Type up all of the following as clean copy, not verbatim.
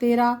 13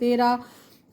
13।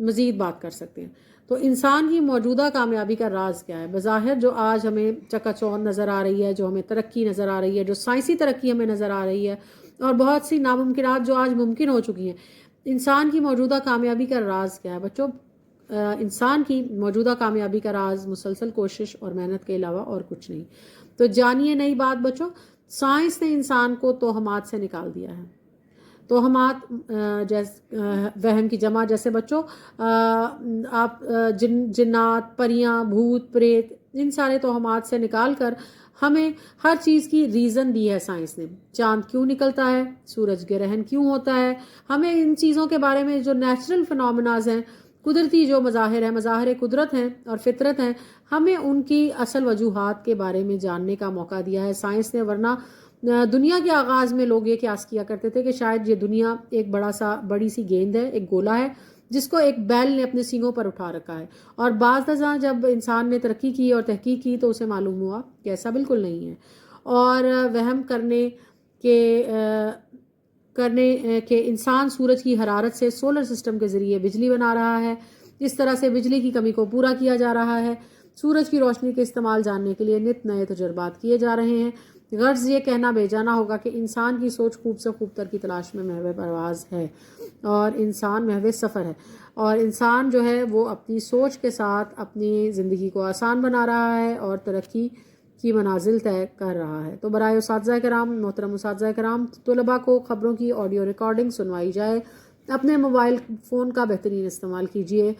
مزید بات کر سکتے ہیں۔ تو انسان کی موجودہ کامیابی کا راز کیا ہے؟ بظاہر جو آج ہمیں چکا چوند نظر آ رہی ہے، جو ہمیں ترقی نظر آ رہی ہے، جو سائنسی ترقی ہمیں نظر آ رہی ہے، اور بہت سی ناممکنات جو آج ممکن ہو چکی ہیں، انسان کی موجودہ کامیابی کا راز کیا ہے بچوں؟ انسان کی موجودہ کامیابی کا راز مسلسل کوشش اور محنت کے علاوہ اور کچھ نہیں۔ تو جانیے نئی بات بچوں، سائنس نے انسان کو توہمات سے نکال دیا ہے۔ توہمات وہم کی جمع، جیسے بچوں آپ جنات، پریاں، بھوت پریت، ان سارے توہمات سے نکال کر ہمیں ہر چیز کی ریزن دی ہے سائنس نے۔ چاند کیوں نکلتا ہے، سورج گرہن کیوں ہوتا ہے، ہمیں ان چیزوں کے بارے میں جو نیچرل فنامناز ہیں، قدرتی جو مظاہر ہیں، مظاہر قدرت ہیں اور فطرت ہیں، ہمیں ان کی اصل وجوہات کے بارے میں جاننے کا موقع دیا ہے سائنس نے۔ ورنہ دنیا کے آغاز میں لوگ یہ قیاس کیا کرتے تھے کہ شاید یہ دنیا ایک بڑی سی گیند ہے، ایک گولا ہے جس کو ایک بیل نے اپنے سینگوں پر اٹھا رکھا ہے، اور بعض ازاں جب انسان نے ترقی کی اور تحقیق کی تو اسے معلوم ہوا کہ ایسا بالکل نہیں ہے، اور وہم کہ انسان سورج کی حرارت سے سولر سسٹم کے ذریعے بجلی بنا رہا ہے۔ اس طرح سے بجلی کی کمی کو پورا کیا جا رہا ہے۔ سورج کی روشنی کے استعمال جاننے کے لیے نت نئے تجربات کیے جا رہے ہیں۔ غرض یہ کہنا بے جانا ہوگا کہ انسان کی سوچ خوب سے خوب تر کی تلاش میں محو پرواز ہے، اور انسان محو سفر ہے، اور انسان جو ہے وہ اپنی سوچ کے ساتھ اپنی زندگی کو آسان بنا رہا ہے اور ترقی کی منازل طے کر رہا ہے۔ تو برائے اساتذہ کرام، محترم اساتذہ کرام، طلباء کو خبروں کی آڈیو ریکارڈنگ سنوائی جائے، اپنے موبائل فون کا بہترین استعمال کیجیے۔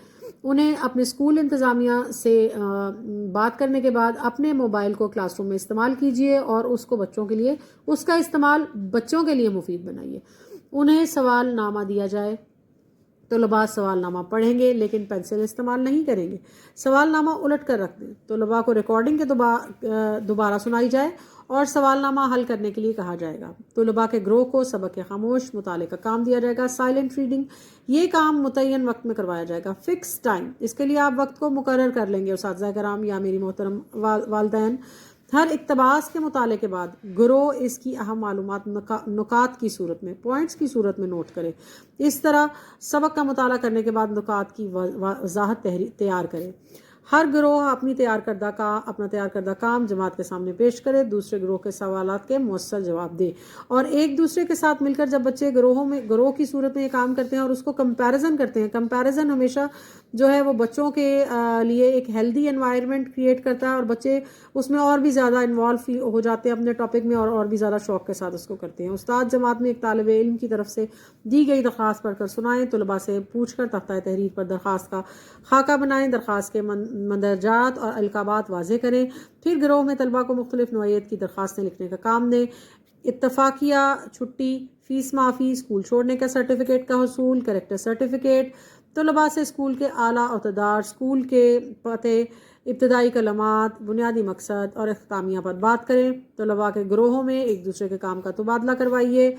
انہیں اپنے اسکول انتظامیہ سے بات کرنے کے بعد اپنے موبائل کو کلاس روم میں استعمال کیجیے، اور اس کو بچوں کے لیے، اس کا استعمال بچوں کے لیے مفید بنائیے۔ انہیں سوال نامہ دیا جائے، طلباء سوال نامہ پڑھیں گے لیکن پینسل استعمال نہیں کریں گے، سوال نامہ الٹ کر رکھ دیں۔ طلباء کو ریکارڈنگ کے دوبارہ سنائی جائے اور سوال نامہ حل کرنے کے لیے کہا جائے گا۔ طلباء کے گروہ کو سبق کے خاموش مطالعے کا کام دیا جائے گا، سائلنٹ ریڈنگ۔ یہ کام متعین وقت میں کروایا جائے گا، فکس ٹائم۔ اس کے لیے آپ وقت کو مقرر کر لیں گے اساتذہ کرام یا میری محترم والدین۔ ہر اقتباس کے مطالعے کے بعد گروہ اس کی اہم معلومات نکات کی صورت میں، پوائنٹس کی صورت میں نوٹ کرے۔ اس طرح سبق کا مطالعہ کرنے کے بعد نکات کی وضاحت تیار کرے۔ ہر گروہ اپنا تیار کردہ کام جماعت کے سامنے پیش کرے، دوسرے گروہ کے سوالات کے مؤثر جواب دے، اور ایک دوسرے کے ساتھ مل کر جب بچے گروہ کی صورت میں یہ کام کرتے ہیں اور اس کو کمپیریزن کرتے ہیں، کمپیریزن ہمیشہ جو ہے وہ بچوں کے لیے ایک ہیلدی انوائرمنٹ کریٹ کرتا ہے، اور بچے اس میں اور بھی زیادہ انوالو ہو جاتے ہیں اپنے ٹاپک میں، اور بھی زیادہ شوق کے ساتھ اس کو کرتے ہیں۔ استاد جماعت میں ایک طالب علم کی طرف سے دی گئی درخواست پڑھ کر سنائیں، طلباء سے پوچھ کر تختہ تحریر پر درخواست کا خاکہ بنائیں، درخواست کے مندرجات اور القابات واضح کریں، پھر گروہ میں طلباء کو مختلف نوعیت کی درخواستیں لکھنے کا کام دیں۔ اتفاقیہ چھٹی، فیس معافی، اسکول چھوڑنے کا سرٹیفکیٹ کا حصول، کریکٹر سرٹیفکیٹ، طلباء سے اسکول کے اعلیٰ عہدیدار، اسکول کے پتے، ابتدائی کلمات، بنیادی مقصد اور اختتامیہ پر بات کریں۔ طلباء کے گروہوں میں ایک دوسرے کے کام کا تبادلہ کروائیے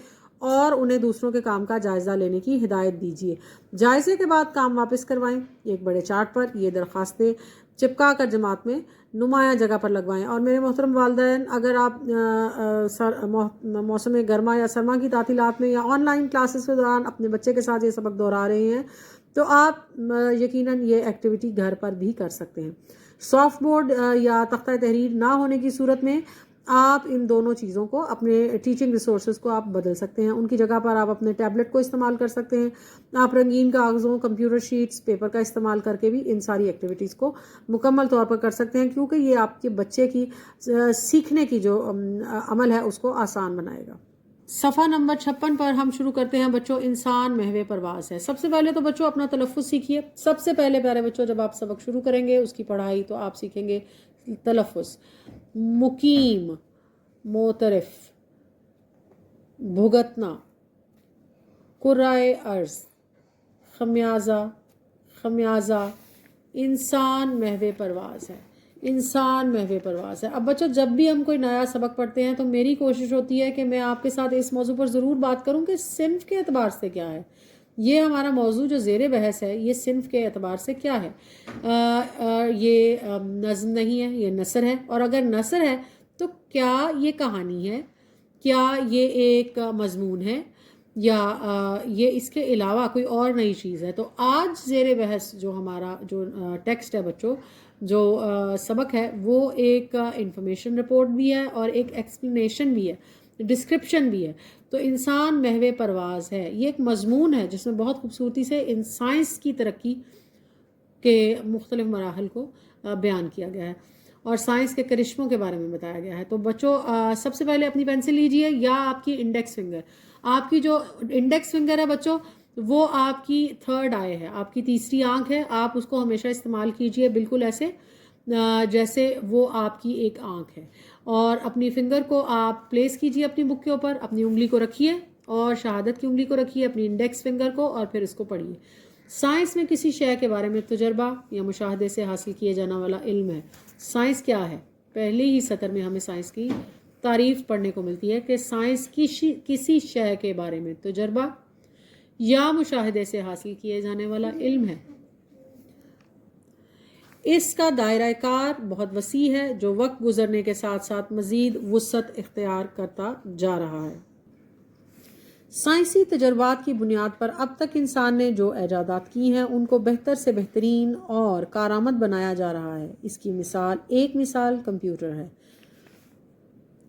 اور انہیں دوسروں کے کام کا جائزہ لینے کی ہدایت دیجیے۔ جائزے کے بعد کام واپس کروائیں۔ ایک بڑے چارٹ پر یہ درخواستیں چپکا کر جماعت میں نمایاں جگہ پر لگوائیں۔ اور میرے محترم والدین، اگر آپ موسم گرما یا سرما کی تعطیلات میں یا آن لائن کلاسز کے دوران اپنے بچے کے ساتھ یہ سبق دہرا رہے ہیں تو آپ یقیناً یہ ایکٹیویٹی گھر پر بھی کر سکتے ہیں۔ سافٹ بورڈ یا تختہ تحریر نہ ہونے کی صورت میں آپ ان دونوں چیزوں کو، اپنے ٹیچنگ ریسورسز کو آپ بدل سکتے ہیں۔ ان کی جگہ پر آپ اپنے ٹیبلٹ کو استعمال کر سکتے ہیں۔ آپ رنگین کاغذوں، کمپیوٹر شیٹس، پیپر کا استعمال کر کے بھی ان ساری ایکٹیویٹیز کو مکمل طور پر کر سکتے ہیں، کیونکہ یہ آپ کے بچے کی سیکھنے کی جو عمل ہے اس کو آسان بنائے گا۔ صفحہ نمبر 56 پر ہم شروع کرتے ہیں بچوں، انسان محو پرواز ہے۔ سب سے پہلے تو بچوں اپنا تلفظ سیکھیے۔ سب سے پہلے پیارے بچوں، جب آپ سبق شروع کریں گے اس کی پڑھائی تو آپ سیکھیں گے تلفظ۔ مقیم، معترف، بھگتنا، قرائے ارض، خمیازہ، انسان محو پرواز ہے، انسان محو پرواز ہے۔ اب بچوں جب بھی ہم کوئی نیا سبق پڑھتے ہیں تو میری کوشش ہوتی ہے کہ میں آپ کے ساتھ اس موضوع پر ضرور بات کروں کہ صنف کے اعتبار سے کیا ہے یہ ہمارا موضوع جو زیر بحث ہے، یہ صنف کے اعتبار سے کیا ہے۔ یہ نظم نہیں ہے، یہ نثر ہے، اور اگر نثر ہے تو کیا یہ کہانی ہے، کیا یہ ایک مضمون ہے، یا یہ اس کے علاوہ کوئی اور نئی چیز ہے. تو آج زیر بحث جو ہمارا جو ٹیکسٹ ہے بچوں، جو سبق ہے، وہ ایک انفارمیشن رپورٹ بھی ہے اور ایک ایکسپلینیشن بھی ہے، ڈسکرپشن بھی ہے. تو انسان محو پرواز ہے، یہ ایک مضمون ہے جس میں بہت خوبصورتی سے سائنس کی ترقی کے مختلف مراحل کو بیان کیا گیا ہے اور سائنس کے کرشموں کے بارے میں بتایا گیا ہے. تو بچوں سب سے پہلے اپنی پینسل لیجئے یا آپ کی انڈیکس فنگر. آپ کی جو انڈیکس فنگر ہے بچوں، وہ آپ کی تھرڈ آئی ہے، آپ کی تیسری آنکھ ہے. آپ اس کو ہمیشہ استعمال کیجئے بالکل ایسے جیسے وہ آپ کی ایک آنکھ ہے، اور اپنی فنگر کو آپ پلیس کیجئے اپنی بک کے اوپر، اپنی انگلی کو رکھیے اور شہادت کی انگلی کو رکھیے، اپنی انڈیکس فنگر کو، اور پھر اس کو پڑھیے. سائنس میں کسی شے کے بارے میں تجربہ یا مشاہدے سے حاصل کیے جانے والا علم ہے. سائنس کیا ہے؟ پہلے ہی سطر میں ہمیں سائنس کی تعریف پڑھنے کو ملتی ہے کہ سائنس کسی شے کے بارے میں تجربہ یا مشاہدے سے حاصل کیے جانے والا علم ہے. اس کا دائرہ کار بہت وسیع ہے جو وقت گزرنے کے ساتھ ساتھ مزید وسعت اختیار کرتا جا رہا ہے. سائنسی تجربات کی بنیاد پر اب تک انسان نے جو ایجادات کی ہیں ان کو بہتر سے بہترین اور کارآمد بنایا جا رہا ہے. اس کی ایک مثال کمپیوٹر ہے.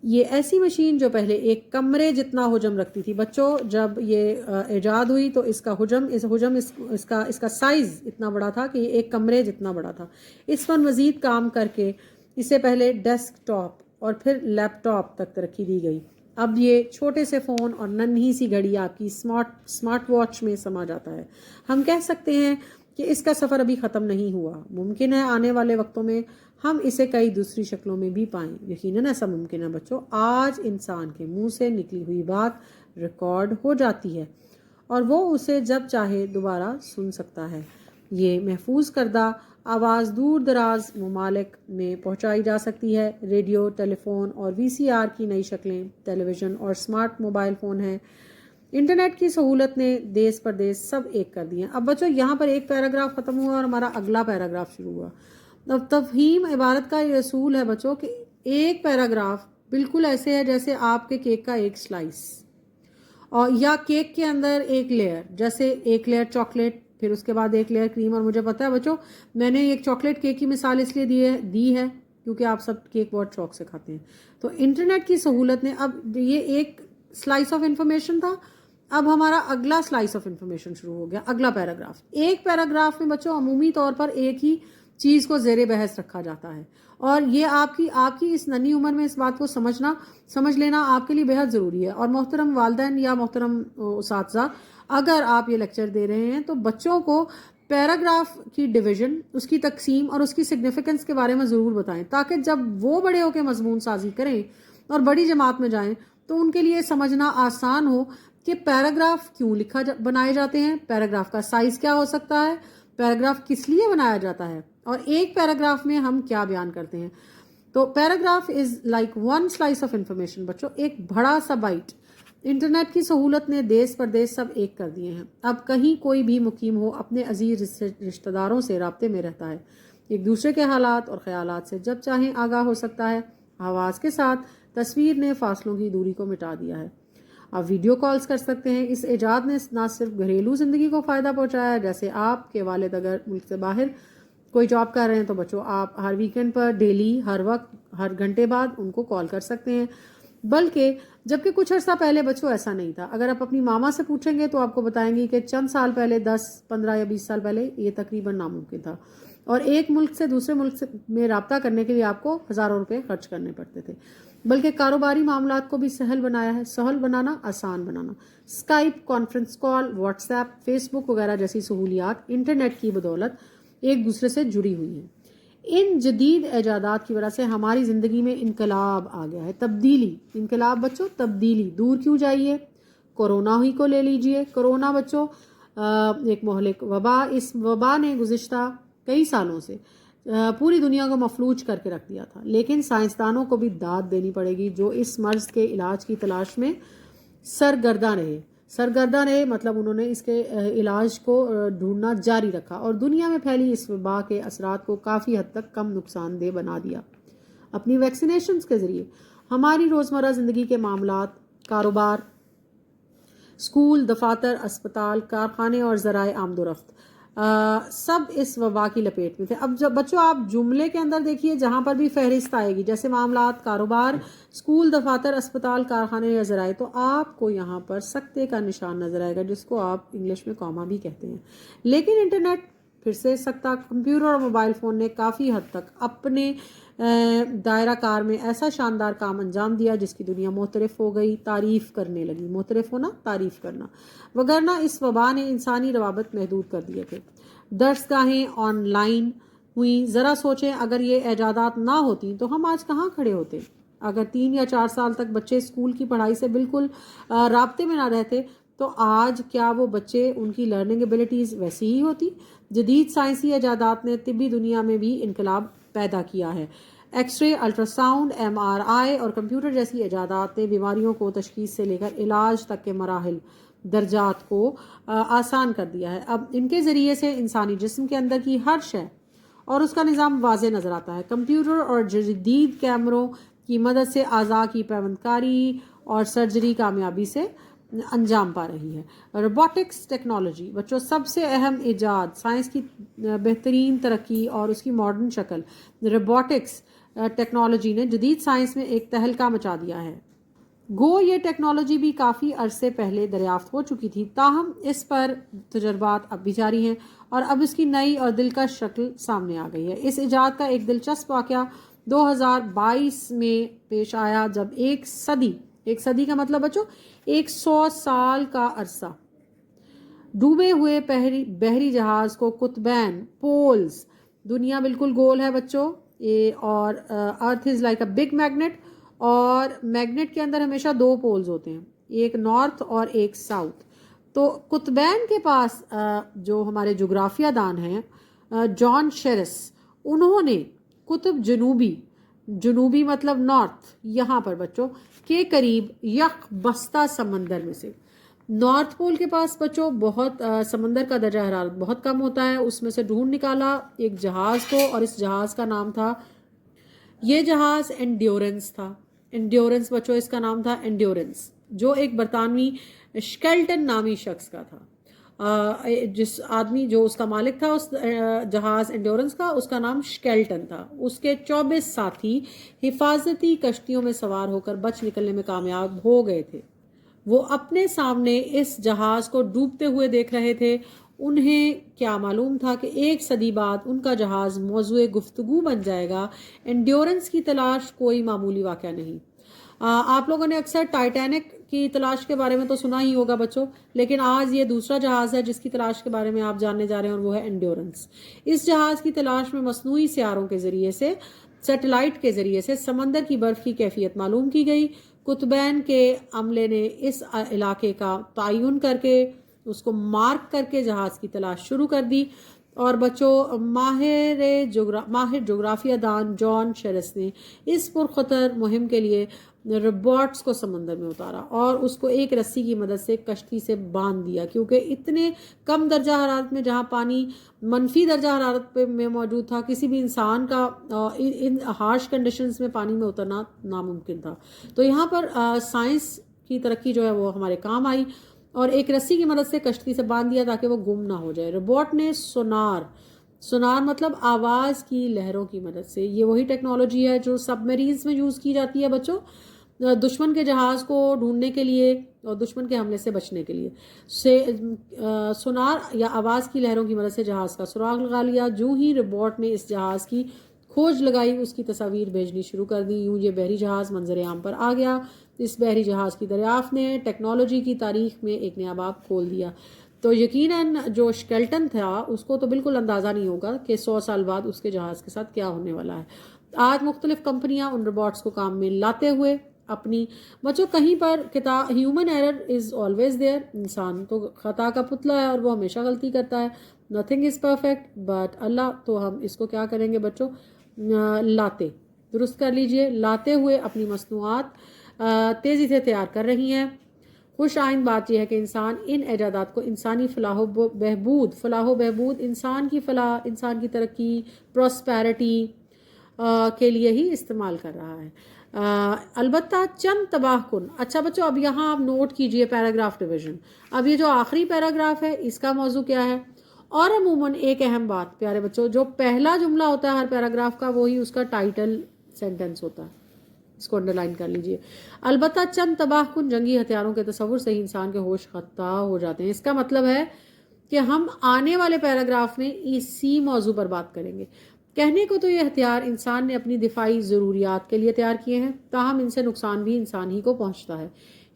یہ ایسی مشین جو پہلے ایک کمرے جتنا حجم رکھتی تھی. بچوں جب یہ ایجاد ہوئی تو اس کا سائز اتنا بڑا تھا کہ یہ ایک کمرے جتنا بڑا تھا. اس پر مزید کام کر کے اسے پہلے ڈیسک ٹاپ اور پھر لیپ ٹاپ تک ترقی دی گئی. اب یہ چھوٹے سے فون اور ننھی سی گھڑی آپ کی اسمارٹ واچ میں سما جاتا ہے. ہم کہہ سکتے ہیں کہ اس کا سفر ابھی ختم نہیں ہوا. ممکن ہے آنے والے وقتوں میں ہم اسے کئی دوسری شکلوں میں بھی پائیں. یقیناً ایسا ممکن ہے بچوں. آج انسان کے منہ سے نکلی ہوئی بات ریکارڈ ہو جاتی ہے اور وہ اسے جب چاہے دوبارہ سن سکتا ہے. یہ محفوظ کردہ آواز دور دراز ممالک میں پہنچائی جا سکتی ہے. ریڈیو، ٹیلی فون اور VCR کی نئی شکلیں ٹیلی ویژن اور اسمارٹ موبائل فون ہیں. انٹرنیٹ کی سہولت نے دیس پردیس سب ایک کر دیے. اب بچوں یہاں پر ایک پیراگراف ختم ہوا اور ہمارا اگلا پیراگراف شروع ہوا. اب تفہیم عبارت کا یہ اصول ہے بچوں کہ ایک پیراگراف بالکل ایسے ہے جیسے آپ کے کیک کا ایک سلائس، اور یا کیک کے اندر ایک لیئر، جیسے ایک لیئر چاکلیٹ، پھر اس کے بعد ایک لیئر کریم. اور مجھے پتا ہے بچوں میں نے ایک چاکلیٹ کیک کی مثال اس لیے دی ہے کیونکہ آپ سب کیک بہت شوق سے کھاتے ہیں. تو انٹرنیٹ کی سہولت نے، اب یہ ایک سلائس آف انفارمیشن تھا، اب ہمارا اگلا سلائس آف انفارمیشن شروع ہو گیا، اگلا پیراگراف. ایک پیراگراف میں بچوں عمومی طور پر ایک ہی چیز کو زیر بحث رکھا جاتا ہے، اور یہ آپ کی اس ننھی عمر میں اس بات کو سمجھ لینا آپ کے لیے بہت ضروری ہے. اور محترم والدین یا محترم اساتذہ، اگر آپ یہ لیکچر دے رہے ہیں تو بچوں کو پیراگراف کی ڈویژن، اس کی تقسیم اور اس کی سگنیفیکنس کے بارے میں ضرور بتائیں، تاکہ جب وہ بڑے ہو کے مضمون سازی کریں اور بڑی جماعت میں جائیں تو ان کے لیے سمجھنا آسان ہو کہ پیراگراف کیوں بنائے جاتے ہیں، پیراگراف کا سائز کیا ہو سکتا ہے، پیراگراف کس لیے بنایا جاتا ہے، اور ایک پیراگراف میں ہم کیا بیان کرتے ہیں. تو paragraph is like one slice of information. بچوں ایک بڑا سا بائٹ. انٹرنیٹ کی سہولت نے دیس پردیس سب ایک کر دیے ہیں. اب کہیں کوئی بھی مقیم ہو اپنے عزیز رشتہ داروں سے رابطے میں رہتا ہے، ایک دوسرے کے حالات اور خیالات سے جب چاہیں آگاہ ہو سکتا ہے. آواز کے ساتھ تصویر نے فاصلوں کی دوری کو مٹا دیا ہے. آپ ویڈیو کالز کر سکتے ہیں. اس ایجاد نے نہ صرف گھریلو زندگی کو فائدہ پہنچایا ہے، جیسے آپ کے والد اگر ملک سے باہر کوئی جاب کر رہے ہیں تو بچوں آپ ہر ویکنڈ پر ڈیلی، ہر وقت، ہر گھنٹے بعد ان کو کال کر سکتے ہیں. بلکہ جبکہ کچھ عرصہ پہلے بچوں ایسا نہیں تھا. اگر آپ اپنی ماما سے پوچھیں گے تو آپ کو بتائیں گی کہ چند سال پہلے، 10، 15 یا 20 سال پہلے یہ تقریباً ناممکن تھا، اور ایک ملک سے دوسرے ملک میں رابطہ کرنے کے لیے آپ کو ہزاروں روپے خرچ کرنے پڑتے تھے. بلکہ کاروباری معاملات کو بھی سہل بنایا ہے. سہل بنانا، آسان بنانا. اسکائپ، کانفرنس کال، واٹس ایپ، فیس بک وغیرہ جیسی سہولیات انٹرنیٹ کی بدولت ایک دوسرے سے جڑی ہوئی ہیں. ان جدید ایجادات کی وجہ سے ہماری زندگی میں انقلاب آ گیا ہے، تبدیلی. انقلاب بچوں، تبدیلی. دور کیوں جائیے، کورونا ہی کو لے لیجئے. کورونا بچوں ایک مہلک وبا. اس وبا نے گزشتہ کئی سالوں سے پوری دنیا کو مفلوج کر کے رکھ دیا تھا، لیکن سائنسدانوں کو بھی داد دینی پڑے گی جو اس مرض کے علاج کی تلاش میں سرگرداں رہے. مطلب انہوں نے اس کے علاج کو ڈھونڈنا جاری رکھا اور دنیا میں پھیلی اس وبا کے اثرات کو کافی حد تک کم نقصان دہ بنا دیا. اپنی ویکسینیشنز کے ذریعے ہماری روزمرہ زندگی کے معاملات، کاروبار، اسکول، دفاتر، اسپتال، کارخانے اور ذرائع آمد و رفت سب اس وبا کی لپیٹ میں تھے۔ اب جب بچوں آپ جملے کے اندر دیکھیے جہاں پر بھی فہرست آئے گی جیسے معاملات، کاروبار، اسکول، دفاتر، اسپتال، کارخانے یا ذرائع، تو آپ کو یہاں پر سکتے کا نشان نظر آئے گا جس کو آپ انگلش میں کاما بھی کہتے ہیں۔ لیکن انٹرنیٹ پھر سے سکتا، کمپیوٹر اور موبائل فون نے کافی حد تک اپنے دائرہ کار میں ایسا شاندار کام انجام دیا جس کی دنیا معترف ہو گئی، تعریف کرنے لگی۔ معترف ہونا، تعریف کرنا، وگرنہ اس وبا نے انسانی روابط محدود کر دیے تھے۔ درس گاہیں آن لائن ہوئیں۔ ذرا سوچیں اگر یہ ایجادات نہ ہوتی تو ہم آج کہاں کھڑے ہوتے؟ اگر 3 یا 4 سال تک بچے اسکول کی پڑھائی سے بالکل رابطے میں نہ رہتے تو آج کیا وہ بچے، ان کی لرننگ ایبلٹیز ویسی ہی ہوتی؟ جدید سائنسی ایجادات نے طبی دنیا میں بھی انقلاب پیدا کیا ہے۔ X ray, ultra sound, MRI اور کمپیوٹر جیسی ایجادات نے بیماریوں کو تشخیص سے لے کر علاج تک کے مراحل، درجات کو آسان کر دیا ہے۔ اب ان کے ذریعے سے انسانی جسم کے اندر کی ہر شے اور اس کا نظام واضح نظر آتا ہے۔ کمپیوٹر اور جدید کیمروں کی مدد سے اعضاء کی پیوند کاری اور سرجری کامیابی سے انجام پا رہی ہے۔ روبوٹکس ٹیکنالوجی بچوں سب سے اہم ایجاد، سائنس کی بہترین ترقی اور اس کی ماڈرن شکل، روبوٹکس ٹیکنالوجی نے جدید سائنس میں ایک تہلکہ مچا دیا ہے۔ گو یہ ٹیکنالوجی بھی کافی عرصے پہلے دریافت ہو چکی تھی، تاہم اس پر تجربات اب بھی جاری ہیں اور اب اس کی نئی اور دلکش شکل سامنے آ گئی ہے۔ اس ایجاد کا ایک دلچسپ واقعہ 2022 میں پیش آیا جب ایک صدی کا مطلب بچوں 100 سال کا عرصہ ڈوبے ہوئے بحری جہاز کو قطبین، پولز، دنیا بالکل گول ہے بچوں، اور earth is like a big magnet, اور میگنیٹ کے اندر ہمیشہ 2 پولز ہوتے ہیں، ایک نارتھ اور ایک ساؤتھ۔ تو قطبین کے پاس جو ہمارے جغرافیہ دان ہیں جان شیرس، انہوں نے قطب جنوبی مطلب نارتھ، یہاں پر بچوں کے قریب یخ بستہ سمندر میں سے، نارتھ پول کے پاس بچوں بہت سمندر کا درجہ حرارت بہت کم ہوتا ہے، اس میں سے ڈھونڈ نکالا ایک جہاز کو، اور اس جہاز کا نام تھا، یہ جہاز انڈیورنس تھا۔ انڈیورنس بچوں اس کا نام تھا انڈیورنس، جو ایک برطانوی شکیلٹن نامی شخص کا تھا۔ جس آدمی جو اس کا مالک تھا اس جہاز انڈیورنس کا، اس کا نام شکیلٹن تھا۔ اس کے 24 ساتھی حفاظتی کشتیوں میں سوار ہو کر بچ نکلنے میں کامیاب ہو گئے تھے۔ وہ اپنے سامنے اس جہاز کو ڈوبتے ہوئے دیکھ رہے تھے۔ انہیں کیا معلوم تھا کہ 1 صدی بعد ان کا جہاز موضوع گفتگو بن جائے گا۔ انڈیورنس کی تلاش کوئی معمولی واقعہ نہیں۔ آپ لوگوں نے اکثر ٹائٹینک کی تلاش کے بارے میں تو سنا ہی ہوگا بچوں، لیکن آج یہ دوسرا جہاز ہے جس کی تلاش کے بارے میں آپ جاننے جا رہے ہیں، اور وہ ہے انڈیورنس۔ اس جہاز کی تلاش میں مصنوعی سیاروں کے ذریعے سے، سیٹلائٹ کے ذریعے سے سمندر کی برف کی کیفیت معلوم کی گئی۔ قطبین کے عملے نے اس علاقے کا تعین کر کے، اس کو مارک کر کے جہاز کی تلاش شروع کر دی، اور بچوں ماہر جغرافیہ دان جان شیرس نے اس پرخطر مہم کے لیے روبوٹس کو سمندر میں اتارا اور اس کو ایک رسی کی مدد سے کشتی سے باندھ دیا، کیونکہ اتنے کم درجہ حرارت میں جہاں پانی منفی درجہ حرارت میں موجود تھا، کسی بھی انسان کا ان ہارش کنڈیشنز میں پانی میں اترنا ناممکن تھا۔ تو یہاں پر سائنس کی ترقی جو ہے وہ ہمارے کام آئی، اور ایک رسی کی مدد سے کشتی سے باندھ دیا تاکہ وہ گم نہ ہو جائے۔ روبوٹ نے سونار مطلب آواز کی لہروں کی مدد سے، یہ وہی ٹیکنالوجی ہے جو سب میرینز میں یوز کی جاتی ہے بچوں، دشمن کے جہاز کو ڈھونڈنے کے لیے اور دشمن کے حملے سے بچنے کے لیے، سونار یا آواز کی لہروں کی مدد سے جہاز کا سراغ لگا لیا۔ جو ہی روبوٹ نے اس جہاز کی کھوج لگائی، اس کی تصاویر بھیجنی شروع کر دی، یوں یہ بحری جہاز منظر عام پر آ گیا۔ اس بحری جہاز کی دریافت نے ٹیکنالوجی کی تاریخ میں ایک نیا باب کھول دیا۔ تو یقیناً جو شکیلٹن تھا اس کو تو بالکل اندازہ نہیں ہوگا کہ 100 سال بعد اس کے جہاز کے ساتھ کیا ہونے والا ہے۔ آج مختلف کمپنیاں ان روبوٹس کو کام میں لاتے ہوئے اپنی بچوں کہیں پر human error is always there, انسان تو خطا کا پتلا ہے اور وہ ہمیشہ غلطی کرتا ہے، نتھنگ از پرفیکٹ بٹ اللہ، تو ہم اس کو کیا کریں گے بچوں، لاتے درست کر لیجئے، لاتے ہوئے اپنی مصنوعات تیزی سے تیار کر رہی ہیں۔ خوش آئند بات یہ ہے کہ انسان ان ایجادات کو انسانی فلاح و بہبود، انسان کی فلاح، انسان کی ترقی، پراسپیرٹی کے لیے ہی استعمال کر رہا ہے۔ البتہ چند تباہ کن. اچھا بچوں، اب یہاں آپ نوٹ کیجئے پیراگراف ڈویژن. اب یہ جو آخری پیراگراف ہے اس کا موضوع کیا ہے؟ اور عموماً ایک اہم بات پیارے بچوں، جو پہلا جملہ ہوتا ہے ہر پیراگراف کا وہی اس کا ٹائٹل سینٹنس ہوتا ہے. اس کو انڈر لائن کر لیجئے. البتہ چند تباہ کن جنگی ہتھیاروں کے تصور سے ہی انسان کے ہوش خطا ہو جاتے ہیں. اس کا مطلب ہے کہ ہم آنے والے پیراگراف میں اسی موضوع پر بات کریں گے. کہنے کو تو یہ ہتھیار انسان نے اپنی دفاعی ضروریات کے لیے تیار کیے ہیں، تاہم ان سے نقصان بھی انسان ہی کو پہنچتا ہے.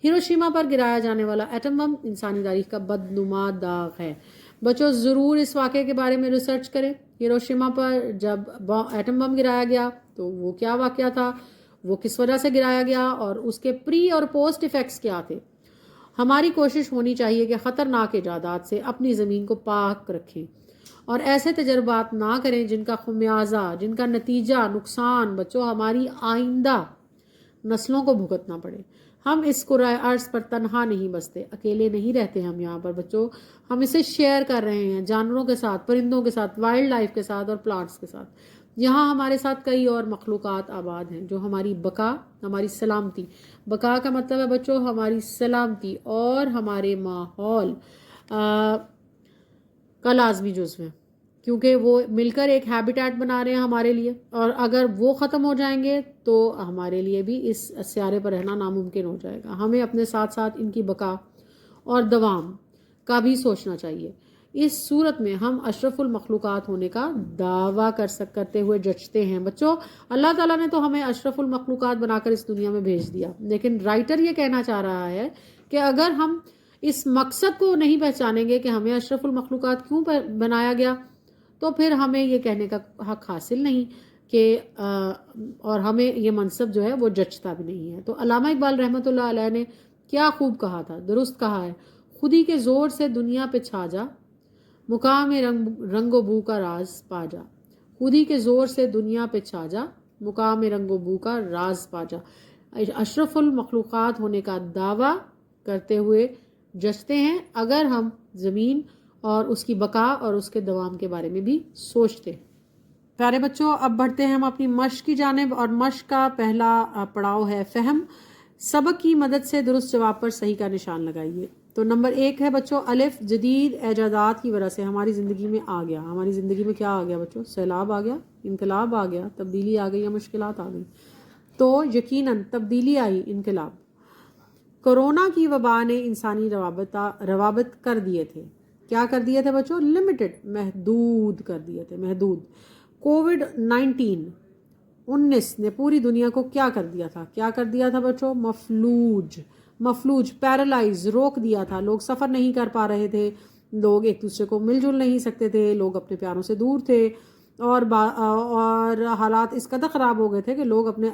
ہیروشیما پر گرایا جانے والا ایٹم بم انسانی تاریخ کا بدنما داغ ہے. بچوں ضرور اس واقعے کے بارے میں ریسرچ کریں. ہیروشیما پر جب ایٹم بم گرایا گیا تو وہ کیا واقعہ تھا، وہ کس وجہ سے گرایا گیا، اور اس کے پری اور پوسٹ ایفیکٹس کیا تھے. ہماری کوشش ہونی چاہیے کہ خطرناک ایجادات سے اپنی زمین کو پاک رکھیں اور ایسے تجربات نہ کریں جن کا خمیازہ، جن کا نتیجہ نقصان بچوں ہماری آئندہ نسلوں کو بھگتنا پڑے. ہم اس کرۂ ارض پر تنہا نہیں بستے، اکیلے نہیں رہتے ہم یہاں پر بچوں. ہم اسے شیئر کر رہے ہیں جانوروں کے ساتھ، پرندوں کے ساتھ، وائلڈ لائف کے ساتھ اور پلانٹس کے ساتھ. یہاں ہمارے ساتھ کئی اور مخلوقات آباد ہیں جو ہماری بقا، ہماری سلامتی، بقا کا مطلب ہے بچوں ہماری سلامتی اور ہمارے ماحول کا لازمی جزو ہے، کیونکہ وہ مل کر ایک ہیبیٹیٹ بنا رہے ہیں ہمارے لیے، اور اگر وہ ختم ہو جائیں گے تو ہمارے لیے بھی اس سیارے پر رہنا ناممکن ہو جائے گا. ہمیں اپنے ساتھ ساتھ ان کی بقا اور دوام کا بھی سوچنا چاہیے. اس صورت میں ہم اشرف المخلوقات ہونے کا دعویٰ کرتے ہوئے جچتے ہیں. بچوں اللہ تعالیٰ نے تو ہمیں اشرف المخلوقات بنا کر اس دنیا میں بھیج دیا، لیکن رائٹر یہ کہنا چاہ رہا ہے کہ اگر ہم اس مقصد کو نہیں پہچانیں گے کہ ہمیں اشرف المخلوقات کیوں بنایا گیا تو پھر ہمیں یہ کہنے کا حق حاصل نہیں کہ اور ہمیں یہ منصب جو ہے وہ جچتا بھی نہیں ہے. تو علامہ اقبال رحمۃ اللہ علیہ نے کیا خوب کہا تھا، درست کہا ہے: خودی کے زور سے دنیا پہ چھا جا، مقام رنگ و بو کا راز پا جا. خودی کے زور سے دنیا پہ چھا جا، مقام رنگ و بو کا راز پا جا. اشرف المخلوقات ہونے کا دعویٰ کرتے ہوئے جچتے ہیں اگر ہم زمین اور اس کی بقا اور اس کے دوام کے بارے میں بھی سوچتے ہیں. پیارے بچوں اب بڑھتے ہیں ہم اپنی مشق کی جانب، اور مشق کا پہلا پڑاؤ ہے فہم. سبق کی مدد سے درست جواب پر صحیح کا نشان لگائیے. تو نمبر 1 ہے بچوں الف. جدید ایجادات کی وجہ سے ہماری زندگی میں آ گیا. ہماری زندگی میں کیا آ گیا بچوں؟ سیلاب آ گیا، انقلاب آ گیا، تبدیلی آ گئی یا مشکلات آ گئی؟ تو یقیناً تبدیلی آئی، انقلاب. کورونا کی وبا نے انسانی روابط کر دیے تھے. کیا کر دیے تھے بچوں؟ لمیٹڈ، محدود کر دیے تھے، محدود. کووڈ-19 نے پوری دنیا کو کیا کر دیا تھا؟ کیا کر دیا تھا بچوں؟ مفلوج، پیرالائز، روک دیا تھا. لوگ سفر نہیں کر پا رہے تھے، لوگ ایک دوسرے کو مل جل نہیں سکتے تھے، لوگ اپنے پیاروں سے دور تھے، اور حالات اس قدر خراب ہو گئے تھے کہ لوگ اپنے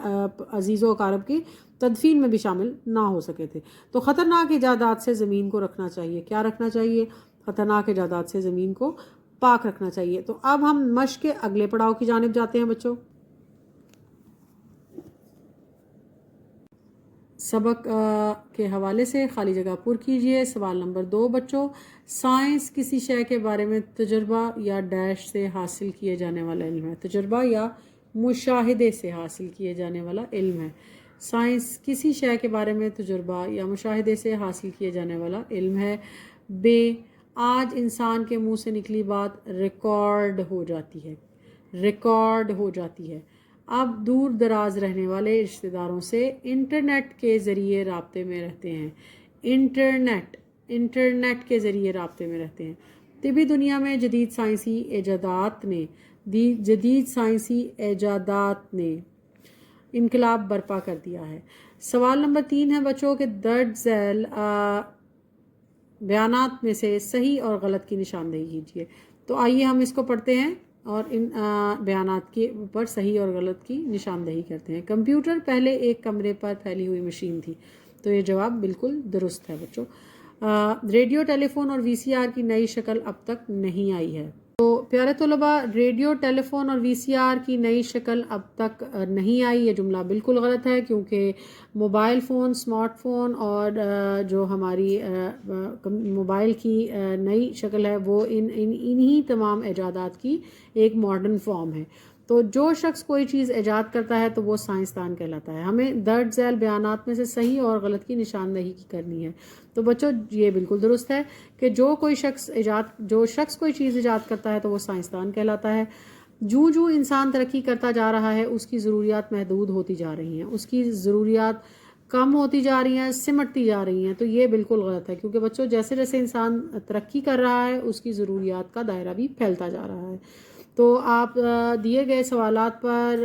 عزیز و اقارب کی تدفین میں بھی شامل نہ ہو سکے تھے. تو خطرناک ایجادات سے زمین کو رکھنا چاہیے. کیا رکھنا چاہیے؟ خطرناک ایجادات سے زمین کو پاک رکھنا چاہیے. تو اب ہم مشق کے اگلے پڑاؤ کی جانب جاتے ہیں بچوں. سبق کے حوالے سے خالی جگہ پر کیجئے. سوال نمبر 2 بچوں، سائنس کسی شے کے بارے میں تجربہ یا ڈیش سے حاصل کیے جانے والا علم ہے. تجربہ یا مشاہدے سے حاصل کیے جانے والا علم ہے. سائنس کسی شے کے بارے میں تجربہ یا مشاہدے سے حاصل کیے جانے والا علم ہے. بے، آج انسان کے منہ سے نکلی بات ریکارڈ ہو جاتی ہے، ریکارڈ ہو جاتی ہے. اب دور دراز رہنے والے رشتہ داروں سے انٹرنیٹ کے ذریعے رابطے میں رہتے ہیں. انٹرنیٹ کے ذریعے رابطے میں رہتے ہیں. طبی دنیا میں جدید سائنسی ایجادات نے انقلاب برپا کر دیا ہے. سوال نمبر 3 ہے بچوں کہ درج ذیل بیانات میں سے صحیح اور غلط کی نشاندہی کیجیے. تو آئیے ہم اس کو پڑھتے ہیں اور ان بیانات کے اوپر صحیح اور غلط کی نشاندہی کرتے ہیں. کمپیوٹر پہلے ایک کمرے پر پھیلی ہوئی مشین تھی. تو یہ جواب بالکل درست ہے بچوں. ریڈیو، ٹیلی فون اور وی سی آر کی نئی شکل اب تک نہیں آئی ہے. تو پیارے طلباء، ریڈیو، ٹیلی فون اور وی سی آر کی نئی شکل اب تک نہیں آئی، یہ جملہ بالکل غلط ہے، کیونکہ موبائل فون، اسمارٹ فون اور جو ہماری موبائل کی نئی شکل ہے وہ انہی تمام ایجادات کی ایک ماڈرن فارم ہے. تو جو شخص کوئی چیز ایجاد کرتا ہے تو وہ سائنسدان کہلاتا ہے. ہمیں درج ذیل بیانات میں سے صحیح اور غلط کی نشاندہی کرنی ہے. تو بچوں یہ بالکل درست ہے کہ جو شخص کوئی چیز ایجاد کرتا ہے تو وہ سائنسدان کہلاتا ہے. جو انسان ترقی کرتا جا رہا ہے اس کی ضروریات محدود ہوتی جا رہی ہیں، اس کی ضروریات کم ہوتی جا رہی ہیں، سمٹتی جا رہی ہیں. تو یہ بالکل غلط ہے، کیونکہ بچوں جیسے جیسے انسان ترقی کر رہا ہے اس کی ضروریات کا دائرہ بھی پھیلتا جا رہا ہے. تو آپ دیے گئے سوالات پر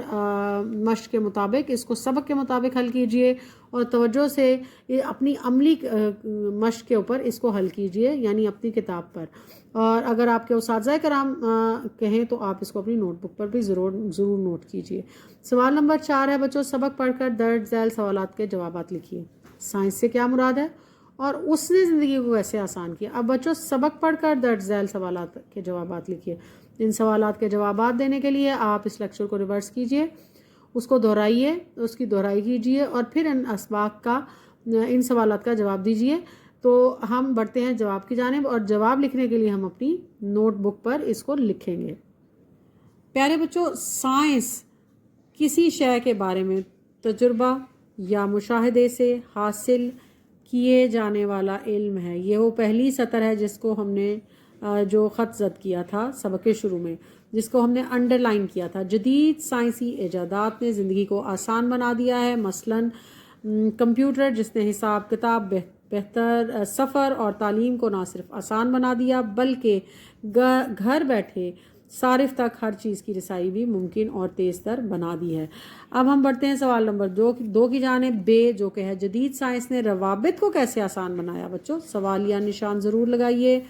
مشق کے مطابق اس کو سبق کے مطابق حل کیجئے اور توجہ سے اپنی عملی مشق کے اوپر اس کو حل کیجئے، یعنی اپنی کتاب پر. اور اگر آپ کے اساتذہ کرام کہیں تو آپ اس کو اپنی نوٹ بک پر بھی ضرور نوٹ کیجئے. سوال نمبر 4 ہے بچوں، سبق پڑھ کر درج ذیل سوالات کے جوابات لکھیے. سائنس سے کیا مراد ہے اور اس نے زندگی کو کیسے آسان کیا؟ اب بچوں سبق پڑھ کر درج ذیل سوالات کے جوابات لکھیے. ان سوالات کے جوابات دینے کے لیے آپ اس لیکچر کو ریورس کیجئے، اس کو دہرائیے، اس کی دہرائی کیجئے اور پھر ان سوالات کا جواب دیجئے. تو ہم بڑھتے ہیں جواب کی جانب، اور جواب لکھنے کے لیے ہم اپنی نوٹ بک پر اس کو لکھیں گے. پیارے بچوں، سائنس کسی شے کے بارے میں تجربہ یا مشاہدے سے حاصل کیے جانے والا علم ہے. یہ وہ پہلی سطر ہے جس کو ہم نے جو خط زد کیا تھا سبق کے شروع میں، جس کو ہم نے انڈر لائن کیا تھا. جدید سائنسی ایجادات نے زندگی کو آسان بنا دیا ہے، مثلاً کمپیوٹر جس نے حساب کتاب، بہتر سفر اور تعلیم کو نہ صرف آسان بنا دیا بلکہ گھر بیٹھے صارف تک ہر چیز کی رسائی بھی ممکن اور تیز تر بنا دی ہے. اب ہم بڑھتے ہیں سوال نمبر 2 کی جانب، بے، جو کہ ہے جدید سائنس نے روابط کو کیسے آسان بنایا. بچوں سوالیہ نشان ضرور لگائیے.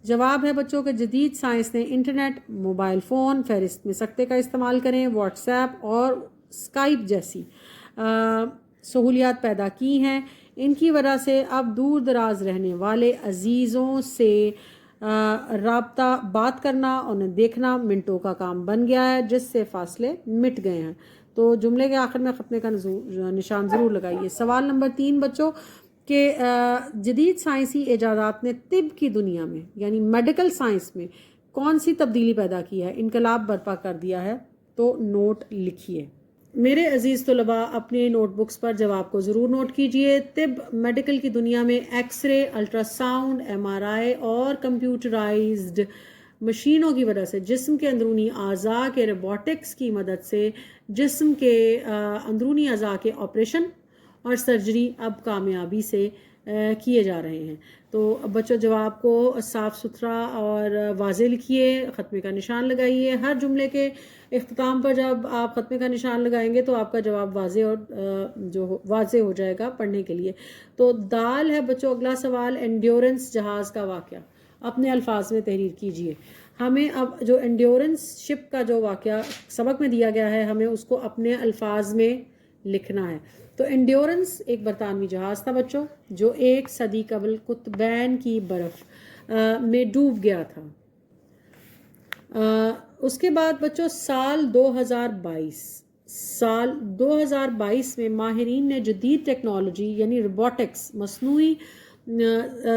جواب ہے بچوں کہ جدید سائنس نے انٹرنیٹ، موبائل فون، فہرست میں سکتے کا استعمال کریں، واٹس ایپ اور اسکائپ جیسی سہولیات پیدا کی ہیں. ان کی وجہ سے اب دور دراز رہنے والے عزیزوں سے رابطہ بات کرنا، انہیں دیکھنا منٹوں کا کام بن گیا ہے، جس سے فاصلے مٹ گئے ہیں. تو جملے کے آخر میں خطنے کا نشان ضرور لگائیے. سوال نمبر 3 بچوں کہ جدید سائنسی ایجادات نے طب کی دنیا میں یعنی میڈیکل سائنس میں کون سی تبدیلی پیدا کی ہے، انقلاب برپا کر دیا ہے. تو نوٹ لکھیے. میرے عزیز طلباء اپنے نوٹ بکس پر جواب کو ضرور نوٹ کیجئے. طب میڈیکل کی دنیا میں X ray, ultra sound, MRI اور کمپیوٹرائزڈ مشینوں کی وجہ سے جسم کے اندرونی اعضاء کے روبوٹکس کی مدد سے جسم کے اندرونی اعضاء کے آپریشن اور سرجری اب کامیابی سے کیے جا رہے ہیں. تو بچوں جواب کو صاف ستھرا اور واضح لکھیے، ختمے کا نشان لگائیے. ہر جملے کے اختتام پر جب آپ ختمے کا نشان لگائیں گے تو آپ کا جواب واضح ہو جائے گا پڑھنے کے لیے. تو دال ہے بچوں اگلا سوال، انڈیورنس جہاز کا واقعہ اپنے الفاظ میں تحریر کیجئے. ہمیں اب جو انڈیورنس شپ کا جو واقعہ سبق میں دیا گیا ہے ہمیں اس کو اپنے الفاظ میں لکھنا ہے. تو انڈیورنس ایک برطانوی جہاز تھا بچوں جو 1 صدی قبل قطبین کی برف میں ڈوب گیا تھا. اس کے بعد بچوں سال 2022 میں ماہرین نے جدید ٹیکنالوجی یعنی روبوٹکس، مصنوعی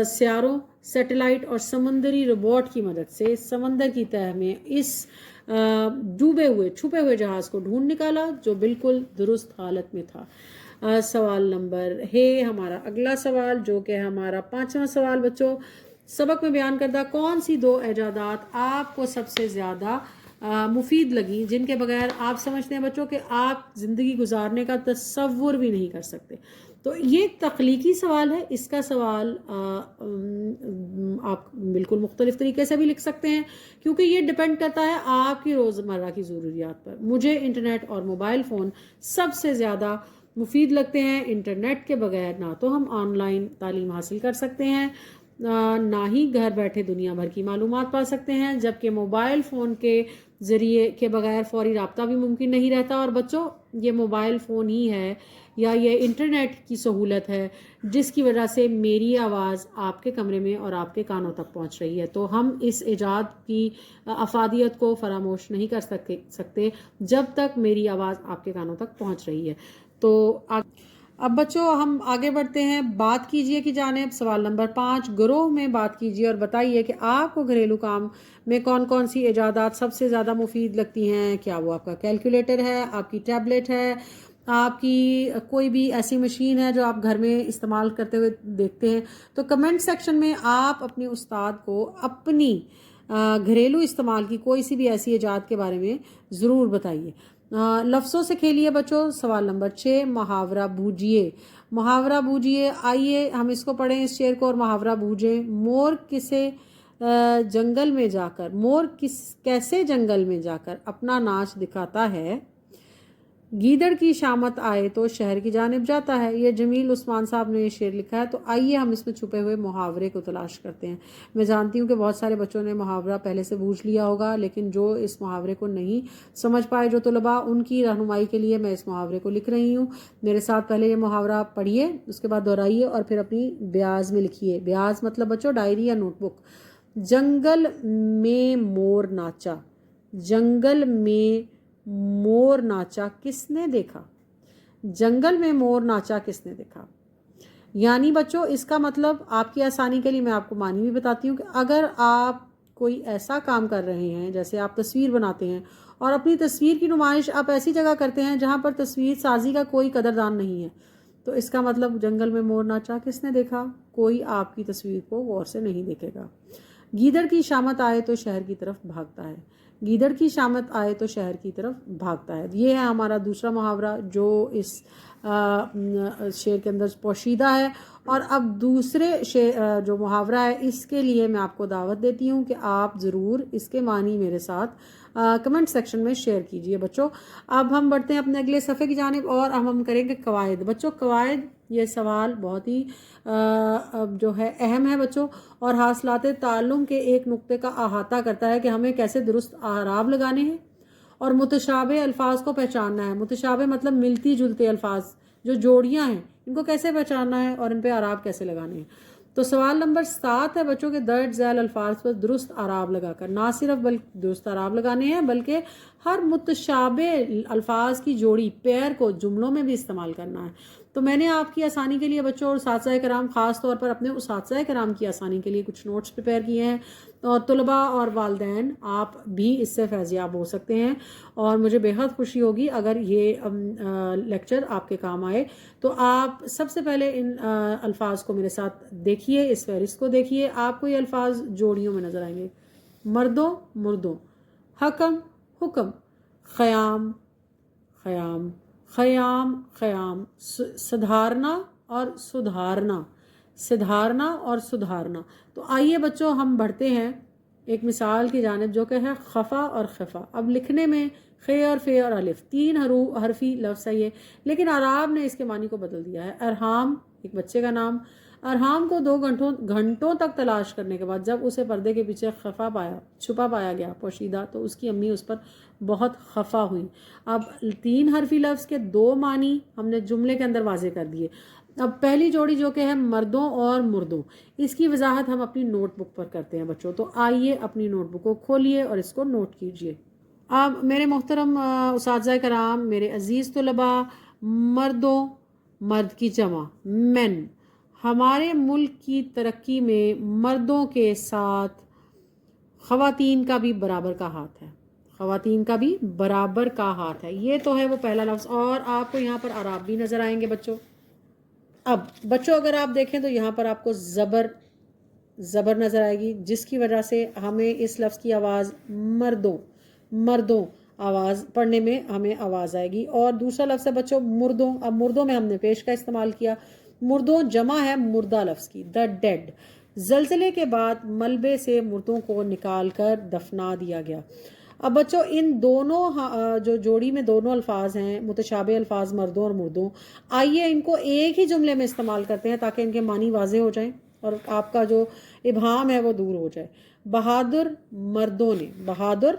سیاروں، سیٹلائٹ اور سمندری روبوٹ کی مدد سے سمندر کی تہہ میں اس چھپے ہوئے جہاز کو ڈھونڈ نکالا جو بالکل درست حالت میں تھا. سوال نمبر ہے ہمارا اگلا سوال جو کہ ہمارا 5واں سوال بچوں، سبق میں بیان کردہ کون سی 2 ایجادات آپ کو سب سے زیادہ مفید لگی جن کے بغیر آپ سمجھتے ہیں بچوں کہ آپ زندگی گزارنے کا تصور بھی نہیں کر سکتے. تو یہ تخلیقی سوال ہے، اس کا سوال آپ بالکل مختلف طریقے سے بھی لکھ سکتے ہیں کیونکہ یہ ڈیپینڈ کرتا ہے آپ کی روزمرہ کی ضروریات پر. مجھے انٹرنیٹ اور موبائل فون سب سے زیادہ مفید لگتے ہیں. انٹرنیٹ کے بغیر نہ تو ہم آن لائن تعلیم حاصل کر سکتے ہیں نہ ہی گھر بیٹھے دنیا بھر کی معلومات پا سکتے ہیں، جبکہ موبائل فون کے ذریعے کے بغیر فوری رابطہ بھی ممکن نہیں رہتا. اور بچوں یہ موبائل فون ہی ہے یا یہ انٹرنیٹ کی سہولت ہے جس کی وجہ سے میری آواز آپ کے کمرے میں اور آپ کے کانوں تک پہنچ رہی ہے. تو ہم اس ایجاد کی افادیت کو فراموش نہیں کر سکتے جب تک میری آواز آپ کے کانوں تک پہنچ رہی ہے. تو اب بچوں ہم آگے بڑھتے ہیں، بات کیجئے کی جانب۔ سوال نمبر 5، گروہ میں بات کیجئے اور بتائیے کہ آپ کو گھریلو کام میں کون کون سی ایجادات سب سے زیادہ مفید لگتی ہیں۔ کیا وہ آپ کا کیلکولیٹر ہے، آپ کی ٹیبلٹ ہے، آپ کی کوئی بھی ایسی مشین ہے جو آپ گھر میں استعمال کرتے ہوئے دیکھتے ہیں؟ تو کمنٹ سیکشن میں آپ اپنے استاد کو اپنی گھریلو استعمال کی کوئی سی بھی ایسی ایجاد کے بارے میں ضرور بتائیے۔ لفظوں سے کھیلیے بچوں۔ سوال نمبر 6، محاورہ بوجھیے۔ محاورہ بوجھیے، آئیے ہم اس کو پڑھیں، اس شعر کو، اور محاورہ بوجھیں۔ مور کیسے جنگل میں جا کر اپنا ناچ دکھاتا ہے، گیدڑ کی شامت آئے تو شہر کی جانب جاتا ہے۔ یہ جمیل عثمان صاحب نے یہ شعر لکھا ہے۔ تو آئیے ہم اس میں چھپے ہوئے محاورے کو تلاش کرتے ہیں۔ میں جانتی ہوں کہ بہت سارے بچوں نے محاورہ پہلے سے بوجھ لیا ہوگا، لیکن جو اس محاورے کو نہیں سمجھ پائے جو طلباء، ان کی رہنمائی کے لیے میں اس محاورے کو لکھ رہی ہوں۔ میرے ساتھ پہلے یہ محاورہ پڑھیے، اس کے بعد دہرائیے اور پھر اپنی بیاز میں لکھیے۔ بیاز مطلب بچوں ڈائری یا نوٹ بک۔ جنگل میں مور ناچا، جنگل میں مور ناچا کس نے دیکھا؟ جنگل میں مور ناچا کس نے دیکھا؟ یعنی بچوں اس کا مطلب آپ کی آسانی کے لیے میں آپ کو معنی بھی بتاتی ہوں کہ اگر آپ کوئی ایسا کام کر رہے ہیں، جیسے آپ تصویر بناتے ہیں اور اپنی تصویر کی نمائش آپ ایسی جگہ کرتے ہیں جہاں پر تصویر سازی کا کوئی قدردان نہیں ہے، تو اس کا مطلب جنگل میں مور ناچا کس نے دیکھا؟ کوئی آپ کی تصویر کو غور سے نہیں دیکھے گا۔ گیدڑ کی شامت آئے تو شہر کی طرف بھاگتا ہے، گیدڑ کی شامت آئے تو شہر کی طرف بھاگتا ہے۔ یہ ہے ہمارا دوسرا محاورہ جو اس شعر کے اندر پوشیدہ ہے۔ اور اب دوسرے جو محاورہ ہے اس کے لیے میں آپ کو دعوت دیتی ہوں کہ آپ ضرور اس کے معنی میرے ساتھ کمنٹ سیکشن میں شیئر کیجئے بچوں۔ اب ہم بڑھتے ہیں اپنے اگلے صفحے کی جانب اور ہم کریں گے قواعد۔ بچوں قواعد، یہ سوال بہت ہی جو ہے اہم ہے بچوں، اور حاصلات تعلم کے ایک نقطے کا احاطہ کرتا ہے کہ ہمیں کیسے درست اعراب لگانے ہیں اور متشابہ الفاظ کو پہچاننا ہے۔ متشابہ مطلب ملتی جلتے الفاظ، جو جوڑیاں ہیں ان کو کیسے پہچاننا ہے اور ان پہ اعراب کیسے لگانے ہیں۔ تو سوال نمبر 7 ہے بچوں کے درج ذیل الفاظ پر درست اعراب لگا کر، نہ صرف درست اعراب لگانے ہیں بلکہ ہر متشابہ الفاظ کی جوڑی پیر کو جملوں میں بھی استعمال کرنا ہے۔ تو میں نے آپ کی آسانی کے لیے بچوں اور اساتذہ کرام، خاص طور پر اپنے اساتذہ کرام کی آسانی کے لیے کچھ نوٹس پریپیئر کیے ہیں، اور طلباء اور والدین آپ بھی اس سے فیض یاب ہو سکتے ہیں، اور مجھے بےحد خوشی ہوگی اگر یہ لیکچر آپ کے کام آئے۔ تو آپ سب سے پہلے ان الفاظ کو میرے ساتھ دیکھیے، اس فہرست کو دیکھیے۔ آپ کو یہ الفاظ جوڑیوں میں نظر آئیں گے: مردوں مردوں، حکم حکم، خیام خیام، خیام خیام، سدھارنا اور سدھارنا، سدھارنا اور سدھارنا۔ تو آئیے بچوں ہم بڑھتے ہیں ایک مثال کی جانب جو کہ ہے خفا اور خفا۔ اب لکھنے میں خے اور فے اور الف 3 حرفی لفظ ہے یہ، لیکن اعراب نے اس کے معنی کو بدل دیا ہے۔ ارحام ایک بچے کا نام، ارحام کو 2 گھنٹوں تک تلاش کرنے کے بعد جب اسے پردے کے پیچھے چھپا پایا گیا پوشیدہ، تو اس کی امی اس پر بہت خفا ہوئی۔ اب 3 حرفی لفظ کے 2 معنی ہم نے جملے کے اندر واضح کر دیے۔ اب پہلی جوڑی جو کہ ہے مردوں اور مردوں، اس کی وضاحت ہم اپنی نوٹ بک پر کرتے ہیں بچوں۔ تو آئیے اپنی نوٹ بک کو کھولیے اور اس کو نوٹ کیجئے۔ اب میرے محترم اساتذہ کرام، میرے عزیز طلباء، مردوں، مرد کی جمع مین، ہمارے ملک کی ترقی میں مردوں کے ساتھ خواتین کا بھی برابر کا ہاتھ ہے، خواتین کا بھی برابر کا ہاتھ ہے۔ یہ تو ہے وہ پہلا لفظ، اور آپ کو یہاں پر اعراب بھی نظر آئیں گے بچوں۔ اب بچوں اگر آپ دیکھیں تو یہاں پر آپ کو زبر نظر آئے گی، جس کی وجہ سے ہمیں اس لفظ کی آواز مردوں آواز پڑھنے میں ہمیں آواز آئے گی۔ اور دوسرا لفظ ہے بچوں مردوں۔ اب مردوں میں ہم نے پیش کا استعمال کیا، مردوں جمع ہے مردہ لفظ کی، the dead۔ زلزلے کے بعد ملبے سے مردوں کو نکال کر دفنا دیا گیا۔ اب بچوں ان دونوں جو جوڑی میں دونوں الفاظ ہیں متشابہ الفاظ مردوں اور مردوں، آئیے ان کو ایک ہی جملے میں استعمال کرتے ہیں تاکہ ان کے معنی واضح ہو جائیں اور آپ کا جو ابہام ہے وہ دور ہو جائے۔ بہادر مردوں نے، بہادر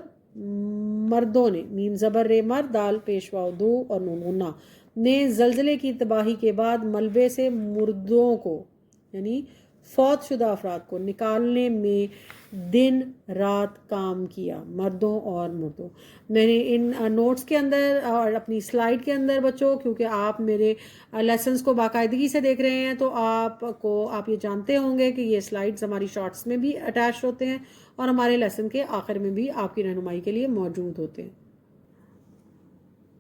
مردوں نے، میم زبر رے مرد، دال پیشوا دو اور نون غنہ نے زلزلے کی تباہی کے بعد ملبے سے مردوں کو یعنی فوت شدہ افراد کو نکالنے میں دن رات کام کیا، مردوں اور مردوں۔ میں نے ان نوٹس کے اندر اور اپنی سلائیڈ کے اندر بچوں، کیونکہ آپ میرے لیسنس کو باقاعدگی سے دیکھ رہے ہیں تو آپ یہ جانتے ہوں گے کہ یہ سلائیڈز ہماری شارٹس میں بھی اٹیچ ہوتے ہیں اور ہمارے لیسن کے آخر میں بھی آپ کی رہنمائی کے لیے موجود ہوتے ہیں۔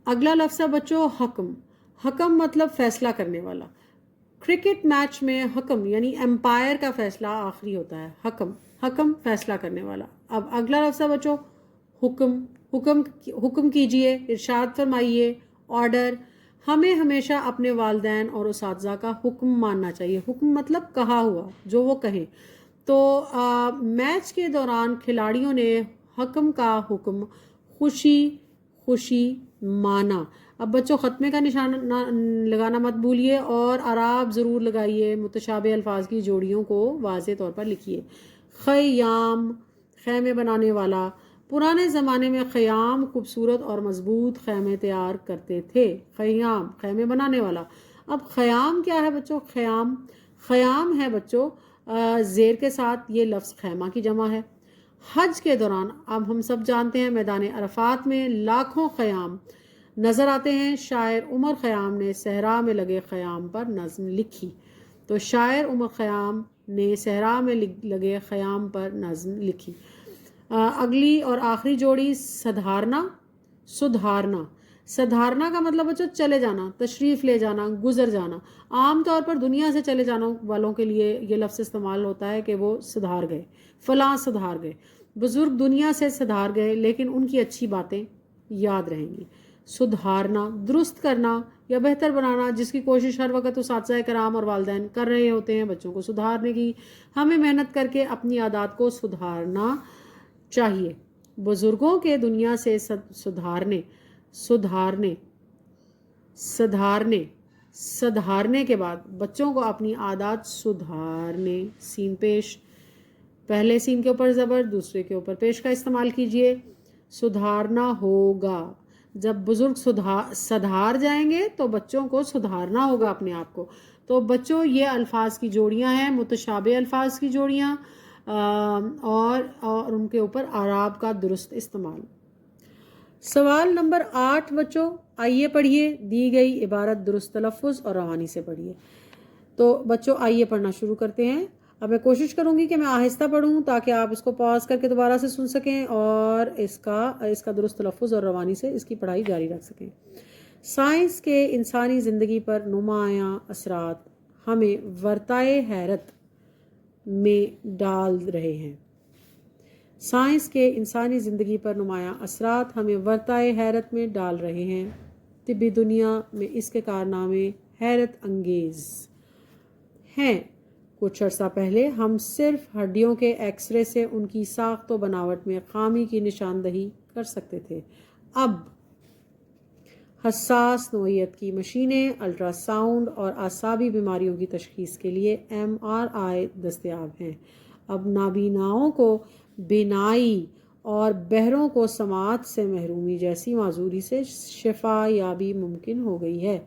اگلا لفظ ہے بچوں حکم۔ حکم مطلب فیصلہ کرنے والا۔ کرکٹ میچ میں حکم یعنی امپائر کا فیصلہ آخری ہوتا ہے۔ حکم فیصلہ کرنے والا۔ اب اگلا لفظ ہے بچوں حکم کیجئے، ارشاد فرمائیے، آرڈر۔ ہمیں ہمیشہ اپنے والدین اور اساتذہ کا حکم ماننا چاہیے۔ حکم مطلب کہا ہوا، جو وہ کہیں۔ تو میچ کے دوران کھلاڑیوں نے حکم کا حکم خوشی مانا۔ اب بچوں خطمے کا نشان لگانا مت بھولیے اور اعراب ضرور لگائیے۔ متشابہ الفاظ کی جوڑیوں کو واضح طور پر لکھیے۔ خیام، خیمے بنانے والا۔ پرانے زمانے میں خیام خوبصورت اور مضبوط خیمے تیار کرتے تھے۔ خیام، خیمے بنانے والا۔ اب خیام کیا ہے بچوں؟ خیام ہے بچوں زیر کے ساتھ، یہ لفظ خیمہ کی جمع ہے۔ حج کے دوران اب ہم سب جانتے ہیں میدان عرفات میں لاکھوں خیام نظر آتے ہیں۔ شاعر عمر خیام نے صحرا میں لگے خیام پر نظم لکھی۔ تو شاعر عمر خیام نے صحرا میں لگے خیام پر نظم لکھی۔ اگلی اور آخری جوڑی سدھارنا۔ سدھارنا کا مطلب بچوں چلے جانا، تشریف لے جانا، گزر جانا۔ عام طور پر دنیا سے چلے جانا والوں کے لیے یہ لفظ استعمال ہوتا ہے کہ وہ سدھار گئے، فلاں سدھار گئے۔ بزرگ دنیا سے سدھار گئے لیکن ان کی اچھی باتیں یاد رہیں گی۔ سدھارنا، درست کرنا یا بہتر بنانا، جس کی کوشش ہر وقت اساتذہ کرام اور والدین کر رہے ہوتے ہیں بچوں کو سدھارنے کی۔ ہمیں محنت کر کے اپنی عادات کو سدھارنا چاہیے۔ بزرگوں کے دنیا سے سدھارنے کے بعد بچوں کو اپنی عادات سدھارنے، سین پیش، پہلے سین کے اوپر زبر، دوسرے کے اوپر پیش کا استعمال کیجئے۔ سدھارنا ہوگا، جب بزرگ سدھار جائیں گے تو بچوں کو سدھارنا ہوگا اپنے آپ کو۔ تو بچوں یہ الفاظ کی جوڑیاں ہیں، متشابہ الفاظ کی جوڑیاں اور ان کے اوپر اعراب کا درست استعمال۔ سوال نمبر 8 بچوں، آئیے پڑھیے، دی گئی عبارت درست تلفظ اور روانی سے پڑھیے۔ تو بچوں آئیے پڑھنا شروع کرتے ہیں۔ اب میں کوشش کروں گی کہ میں آہستہ پڑھوں تاکہ آپ اس کو پاز کر کے دوبارہ سے سن سکیں اور اس کا درست تلفظ اور روانی سے اس کی پڑھائی جاری رکھ سکیں۔ سائنس کے انسانی زندگی پر نمایاں اثرات ہمیں ورطۂ حیرت میں ڈال رہے ہیں۔ سائنس کے انسانی زندگی پر نمایاں اثرات ہمیں ورطۂ حیرت میں ڈال رہے ہیں۔ طبی دنیا میں اس کے کارنامے حیرت انگیز ہیں۔ کچھ عرصہ پہلے ہم صرف ہڈیوں کے ایکس رے سے ان کی ساخت و بناوٹ میں خامی کی نشاندہی کر سکتے تھے۔ اب حساس نوعیت کی مشینیں، الٹرا ساؤنڈ اور اعصابی بیماریوں کی تشخیص کے لیے MRI دستیاب ہیں۔ اب نابیناؤں کو بینائی اور بہروں کو سماعت سے محرومی جیسی معذوری سے شفا یابی ممکن ہو گئی ہے۔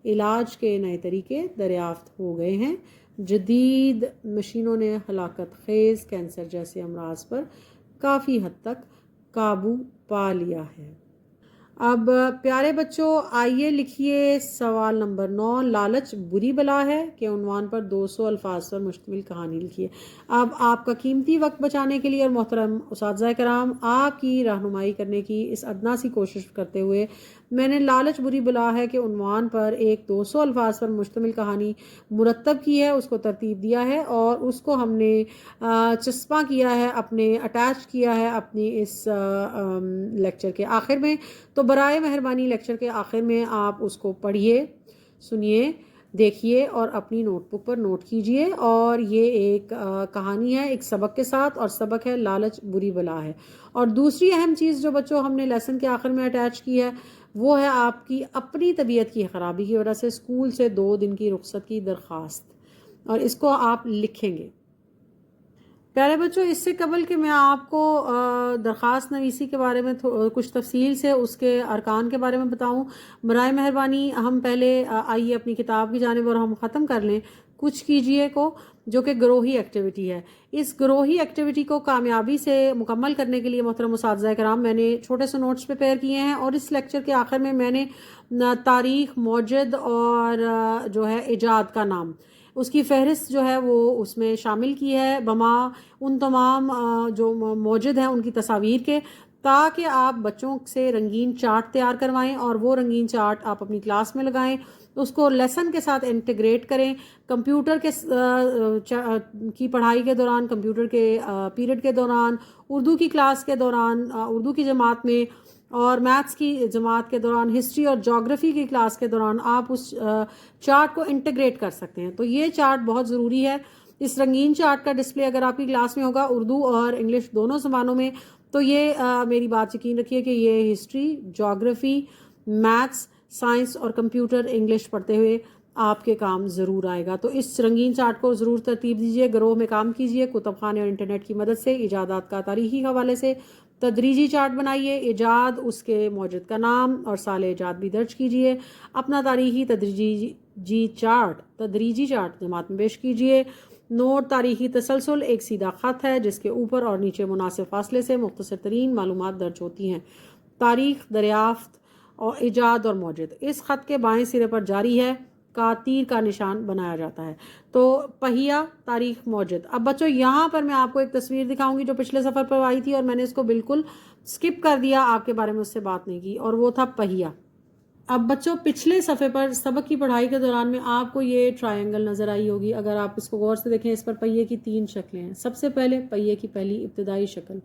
علاج کے نئے طریقے دریافت ہو گئے ہیں۔ جدید مشینوں نے ہلاکت خیز کینسر جیسے امراض پر کافی حد تک قابو پا لیا ہے۔ اب پیارے بچوں آئیے لکھیے سوال نمبر 9، لالچ بری بلا ہے کے عنوان پر 200 الفاظ پر مشتمل کہانی لکھیے۔ اب آپ کا قیمتی وقت بچانے کے لیے اور محترم اساتذہ کرام آپ کی رہنمائی کرنے کی اس ادنا سی کوشش کرتے ہوئے میں نے لالچ بری بلا ہے کے عنوان پر ایک 200 الفاظ پر مشتمل کہانی مرتب کی ہے، اس کو ترتیب دیا ہے اور اس کو ہم نے چسپاں کیا ہے، اٹیچ کیا ہے اپنی اس لیکچر کے آخر میں۔ تو برائے مہربانی لیکچر کے آخر میں آپ اس کو پڑھیے، سنیے، دیکھیے اور اپنی نوٹ بک پر نوٹ کیجیے۔ اور یہ ایک کہانی ہے ایک سبق کے ساتھ، اور سبق ہے لالچ بری بلا ہے۔ اور دوسری اہم چیز جو بچوں ہم نے لیسن کے آخر میں اٹیچ کی ہے وہ ہے آپ کی اپنی طبیعت کی خرابی کی وجہ سے اسکول سے 2 دن کی رخصت کی درخواست، اور اس کو آپ لکھیں گے۔ پیارے بچوں اس سے قبل کہ میں آپ کو درخواست نویسی کے بارے میں کچھ تفصیل سے اس کے ارکان کے بارے میں بتاؤں، برائے مہربانی ہم پہلے آئیے اپنی کتاب کی جانب اور ہم ختم کر لیں کچھ کیجئے کو، جو کہ گروہی ایکٹیویٹی ہے۔ اس گروہی ایکٹیویٹی کو کامیابی سے مکمل کرنے کے لیے محترم اساتذہ کرام میں نے چھوٹے سے نوٹس پریپیئر کیے ہیں، اور اس لیکچر کے آخر میں نے تاریخ، موجد اور جو ہے ایجاد کا نام، اس کی فہرست جو ہے وہ اس میں شامل کی ہے، بما ان تمام جو موجد ہیں ان کی تصاویر کے، تاکہ آپ بچوں سے رنگین چارٹ تیار کروائیں اور وہ رنگین چارٹ آپ اپنی کلاس میں لگائیں، اس کو لیسن کے ساتھ انٹیگریٹ کریں۔ کمپیوٹر کے کی پڑھائی کے دوران، کمپیوٹر کے پیریڈ کے دوران، اردو کی کلاس کے دوران، اردو کی جماعت میں، اور میتھس کی جماعت کے دوران، ہسٹری اور جغرافی کی کلاس کے دوران آپ اس چارٹ کو انٹیگریٹ کر سکتے ہیں۔ تو یہ چارٹ بہت ضروری ہے۔ اس رنگین چارٹ کا ڈسپلے اگر آپ کی کلاس میں ہوگا اردو اور انگلش دونوں زبانوں میں، تو یہ میری بات یقین رکھیے کہ یہ ہسٹری، جغرافی، میتھس، سائنس اور کمپیوٹر انگلش پڑھتے ہوئے آپ کے کام ضرور آئے گا۔ تو اس رنگین چارٹ کو ضرور ترتیب دیجیے، گروہ میں کام کیجیے، کتب خانے اور انٹرنیٹ کی مدد سے ایجادات کا تاریخی حوالے سے تدریجی چارٹ بنائیے، ایجاد، اس کے موجد کا نام اور سال ایجاد بھی درج کیجیے، اپنا تاریخی تدریجی چارٹ جماعت میں پیش کیجیے۔ نوٹ: تاریخی تسلسل ایک سیدھا خط ہے جس کے اوپر اور نیچے مناسب فاصلے سے مختصر ترین معلومات درج ہوتی ہیں۔ تاریخ، دریافت اور ایجاد اور موجد اس خط کے بائیں سرے پر جاری ہے کا تیر کا نشان بنایا جاتا ہے۔ تو پہیہ، تاریخ، موجد۔ اب بچوں یہاں پر میں آپ کو ایک تصویر دکھاؤں گی جو پچھلے سفر پر آئی تھی، اور میں نے اس کو بالکل سکپ کر دیا، آپ کے بارے میں اس سے بات نہیں کی، اور وہ تھا پہیہ۔ اب بچوں پچھلے صفحے پر سبق کی پڑھائی کے دوران میں آپ کو یہ ٹرائنگل نظر آئی ہوگی، اگر آپ اس کو غور سے دیکھیں، اس پر پہیے کی 3 شکلیں ہیں۔ سب سے پہلے پہیے کی پہلی ابتدائی شکل،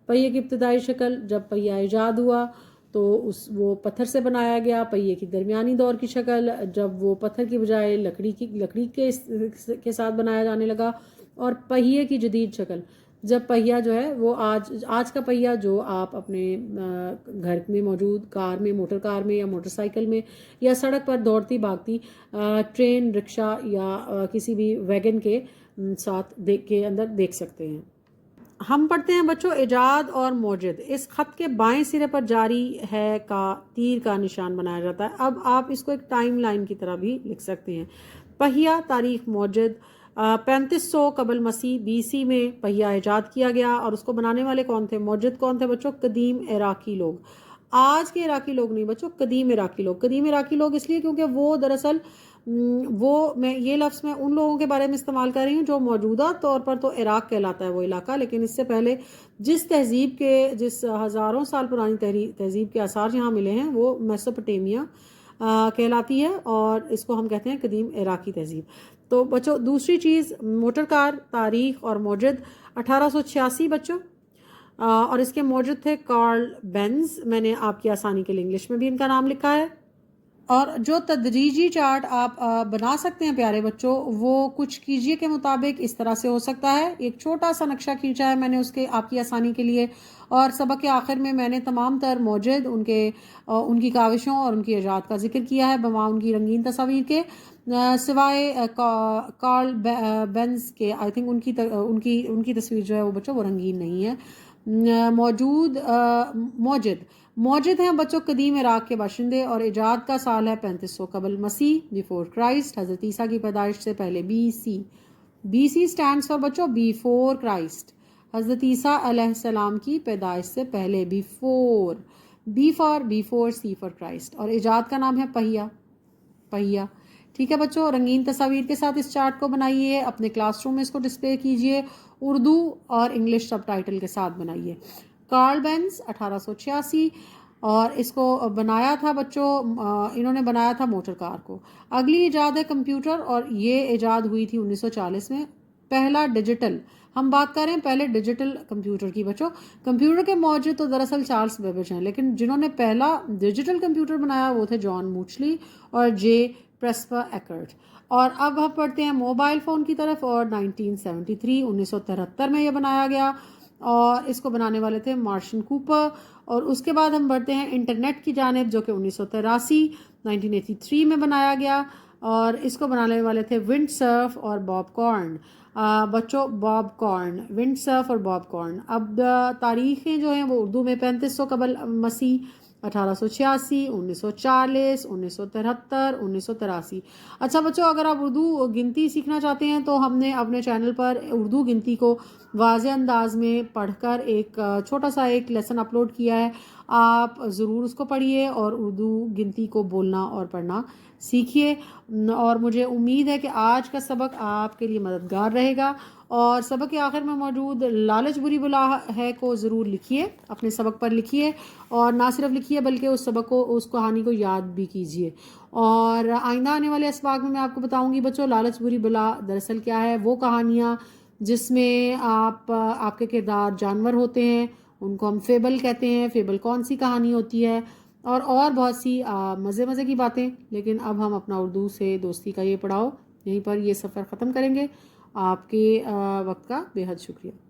پہیے کی ابتدائی شکل جب پہیہ ایجاد ہوا تو وہ پتھر سے بنایا گیا۔ پہیے کی درمیانی دور کی شکل جب وہ پتھر کی بجائے لکڑی کے ساتھ بنایا جانے لگا، اور پہیے کی جدید شکل جب پہیہ جو ہے وہ آج کا پہیہ جو آپ اپنے گھر میں موجود کار میں، موٹر کار میں یا موٹر سائیکل میں یا سڑک پر دوڑتی بھاگتی ٹرین، رکشہ یا کسی بھی ویگن کے ساتھ کے اندر دیکھ سکتے ہیں۔ ہم پڑھتے ہیں بچوں ایجاد اور موجد۔ اس خط کے بائیں سرے پر جاری ہے کا تیر کا نشان بنایا جاتا ہے۔ اب آپ اس کو ایک ٹائم لائن کی طرح بھی لکھ سکتے ہیں۔ پہیہ، تاریخ، موجد 3500 قبل مسیح BC میں پہیہ ایجاد کیا گیا، اور اس کو بنانے والے کون تھے؟ موجد کون تھے بچوں؟ قدیم عراقی لوگ۔ آج کے عراقی لوگ نہیں بچوں، قدیم عراقی لوگ۔ قدیم عراقی لوگ اس لیے کیونکہ وہ دراصل یہ لفظ میں ان لوگوں کے بارے میں استعمال کر رہی ہوں جو موجودہ طور پر تو عراق کہلاتا ہے وہ علاقہ، لیکن اس سے پہلے جس ہزاروں سال پرانی تہذیب کے آثار یہاں ملے ہیں وہ میسوپوٹیمیا کہلاتی ہے، اور اس کو ہم کہتے ہیں قدیم عراقی تہذیب۔ تو بچوں دوسری چیز، موٹر کار، تاریخ اور موجد 1886 بچوں، اور اس کے موجد تھے کارل بینز۔ میں نے آپ کی آسانی کے لیے انگلش میں بھی ان کا نام لکھا ہے۔ اور جو تدریجی چارٹ آپ بنا سکتے ہیں پیارے بچوں، وہ کچھ کیجئے کے مطابق اس طرح سے ہو سکتا ہے۔ ایک چھوٹا سا نقشہ کھینچا ہے میں نے اس کے آپ کی آسانی کے لیے، اور سبق کے آخر میں نے تمام تر موجد ان کی کاوشوں اور ان کی ایجاد کا ذکر کیا ہے بما ان کی رنگین تصاویر کے، سوائے کارل بینز کے۔ آئی تھنک ان کی تصویر جو ہے وہ بچوں وہ رنگین نہیں ہے۔ موجد ہیں بچوں قدیم عراق کے باشندے، اور ایجاد کا سال ہے 3500 قبل مسیح بیفور کرائسٹ، حضرت عیسیٰ کی پیدائش سے پہلے BC اسٹینڈس فار بچوں بیفور کرائسٹ، حضرت عیسیٰ علیہ السلام کی پیدائش سے پہلے، بیفور سی فار کرائسٹ، اور ایجاد کا نام ہے پہیہ۔ ٹھیک ہے بچوں، رنگین تصاویر کے ساتھ اس چارٹ کو بنائیے، اپنے کلاس روم میں اس کو ڈسپلے کیجئے، اردو اور انگلش سب ٹائٹل کے ساتھ بنائیے۔ کارل بینز 1886، اور اس کو بنایا تھا بچوں انہوں نے بنایا تھا موٹر کار کو۔ اگلی ایجاد ہے کمپیوٹر، اور یہ ایجاد ہوئی تھی 1940 میں۔ پہلا ڈیجیٹل، ہم بات کر رہے ہیں پہلے ڈیجیٹل کمپیوٹر کی بچوں۔ کمپیوٹر کے موجد تو دراصل چارلس بیبیج ہیں، لیکن جنہوں نے پہلا ڈیجیٹل کمپیوٹر بنایا وہ تھے جان موچلی اور جے پریسپر ایکرٹ۔ اور اب ہم پڑھتے ہیں موبائل فون کی طرف، اور 1973 میں یہ بنایا گیا، اور اس کو بنانے والے تھے مارشن کوپر۔ اور اس کے بعد ہم بڑھتے ہیں انٹرنیٹ کی جانب، جو کہ 1983 میں بنایا گیا، اور اس کو بنانے والے تھے ونڈ سرف اور باب کارن۔ بچوں ونڈ سرف اور باب کارن۔ اب تاریخیں جو ہیں وہ اردو میں 3500 قبل مسیح، 1886, 1940, 1973, 1983۔ اچھا بچوں، اگر آپ اردو گنتی سیکھنا چاہتے ہیں تو ہم نے اپنے چینل پر اردو گنتی کو واضح انداز میں پڑھ کر ایک چھوٹا سا ایک لیسن اپلوڈ کیا ہے، آپ ضرور اس کو پڑھیے اور اردو گنتی کو بولنا اور پڑھنا سیکھیے۔ اور مجھے امید ہے کہ آج کا سبق آپ کے لیے مددگار رہے گا، اور سبق کے آخر میں موجود لالچ بری بلا ہے کو ضرور لکھیے، اپنے سبق پر لکھیے، اور نہ صرف لکھیے بلکہ اس سبق کو، اس کہانی کو یاد بھی کیجیے۔ اور آئندہ آنے والے اسباق میں آپ کو بتاؤں گی بچوں لالچ بری بلا دراصل کیا ہے۔ وہ کہانیاں جس میں آپ کے کردار جانور ہوتے ہیں ان کو ہم فیبل کہتے ہیں، فیبل کون سی کہانی ہوتی ہے، اور بہت سی مزے کی باتیں۔ لیکن اب ہم اپنا اردو سے دوستی کا یہ پڑاؤ یہیں پر یہ سفر ختم کریں گے۔ آپ کے وقت کا بے حد شکریہ۔